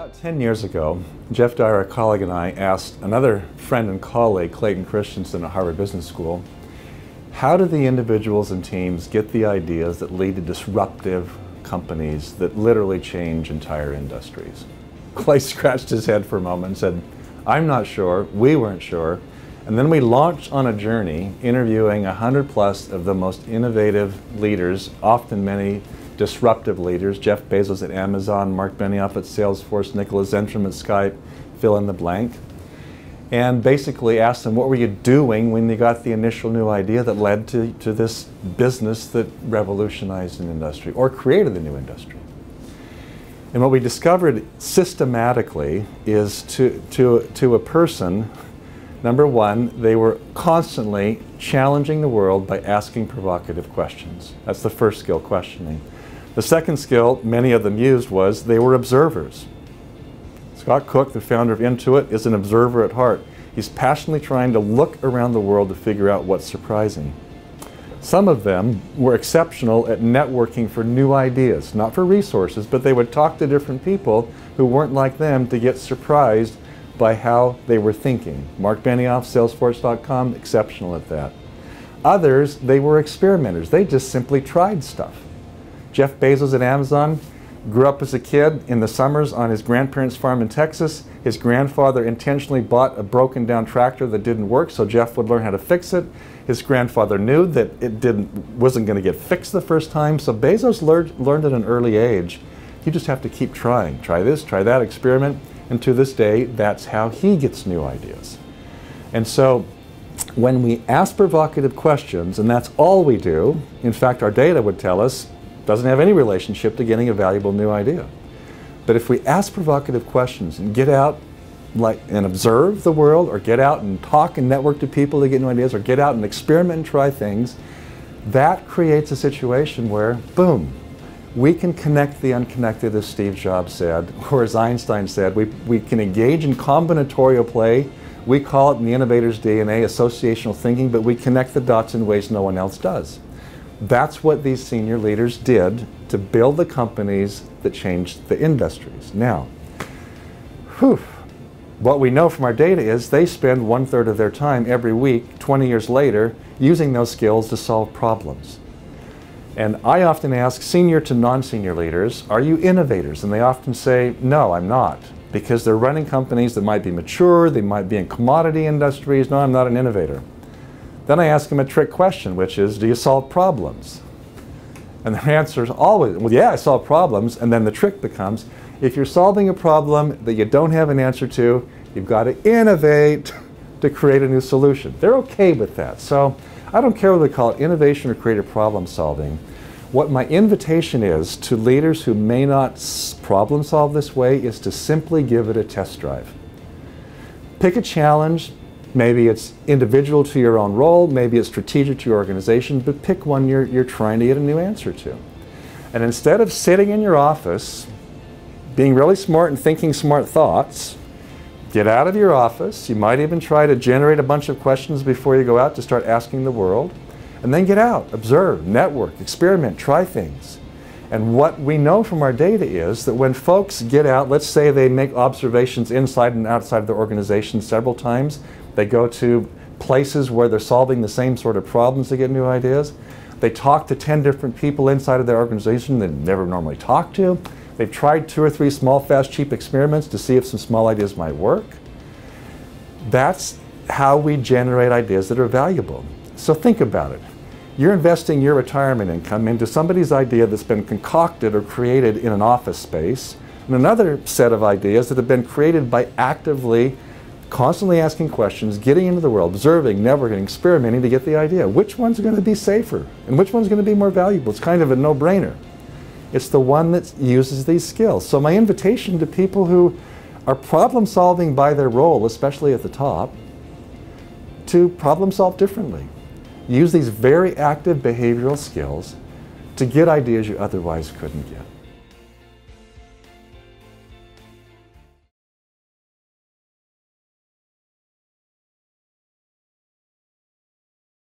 About 10 years ago, Jeff Dyer, a colleague, and I asked another friend and colleague, Clayton Christensen at Harvard Business School, how do the individuals and teams get the ideas that lead to disruptive companies that literally change entire industries? Clay scratched his head for a moment and said, I'm not sure, we weren't sure. And then we launched on a journey interviewing 100+ of the most innovative leaders, often many disruptive leaders, Jeff Bezos at Amazon, Mark Benioff at Salesforce, Nicholas Zentrum at Skype, fill in the blank, and basically asked them, what were you doing when you got the initial new idea that led to this business that revolutionized an industry or created the new industry? And what we discovered systematically is to a person, number one, they were constantly challenging the world by asking provocative questions. That's the first skill, questioning. The second skill many of them used was they were observers. Scott Cook, the founder of Intuit, is an observer at heart. He's passionately trying to look around the world to figure out what's surprising. Some of them were exceptional at networking for new ideas, not for resources, but they would talk to different people who weren't like them to get surprised by how they were thinking. Mark Benioff, Salesforce.com, exceptional at that. Others, they were experimenters. They just simply tried stuff. Jeff Bezos at Amazon grew up as a kid in the summers on his grandparents' farm in Texas. His grandfather intentionally bought a broken down tractor that didn't work so Jeff would learn how to fix it. His grandfather knew that it wasn't going to get fixed the first time, so Bezos learned at an early age. You just have to keep trying. Try this, try that, experiment, and to this day, that's how he gets new ideas. And so when we ask provocative questions, and that's all we do, in fact our data would tell us, doesn't have any relationship to getting a valuable new idea. But if we ask provocative questions and get out and observe the world, or get out and talk and network to people to get new ideas, or get out and experiment and try things, that creates a situation where, boom, we can connect the unconnected, as Steve Jobs said, or as Einstein said. We can engage in combinatorial play. We call it in the innovator's DNA associational thinking, but we connect the dots in ways no one else does. That's what these senior leaders did to build the companies that changed the industries. Now, what we know from our data is they spend 1/3 of their time every week, 20 years later, using those skills to solve problems. And I often ask senior to non-senior leaders, are you innovators? And they often say, no, I'm not, because they're running companies that might be mature, they might be in commodity industries. No, I'm not an innovator. Then I ask them a trick question, which is, do you solve problems? And their answer is always, well, yeah, I solve problems. And then the trick becomes, if you're solving a problem that you don't have an answer to, you've got to innovate to create a new solution. They're okay with that. So I don't care whether we call it innovation or creative problem solving. What my invitation is to leaders who may not problem solve this way is to simply give it a test drive. Pick a challenge. Maybe it's individual to your own role, maybe it's strategic to your organization, but pick one you're trying to get a new answer to. And instead of sitting in your office, being really smart and thinking smart thoughts, get out of your office. You might even try to generate a bunch of questions before you go out to start asking the world. And then get out, observe, network, experiment, try things. And what we know from our data is that when folks get out, let's say they make observations inside and outside of their organization several times, they go to places where they're solving the same sort of problems to get new ideas. They talk to 10 different people inside of their organization they've never normally talked to. They've tried 2 or 3 small, fast, cheap experiments to see if some small ideas might work. That's how we generate ideas that are valuable. So think about it. You're investing your retirement income into somebody's idea that's been concocted or created in an office space, and another set of ideas that have been created by actively constantly asking questions, getting into the world, observing, networking, experimenting to get the idea. Which one's going to be safer? And which one's going to be more valuable? It's kind of a no-brainer. It's the one that uses these skills. So my invitation to people who are problem solving by their role, especially at the top, to problem solve differently. Use these very active behavioral skills to get ideas you otherwise couldn't get.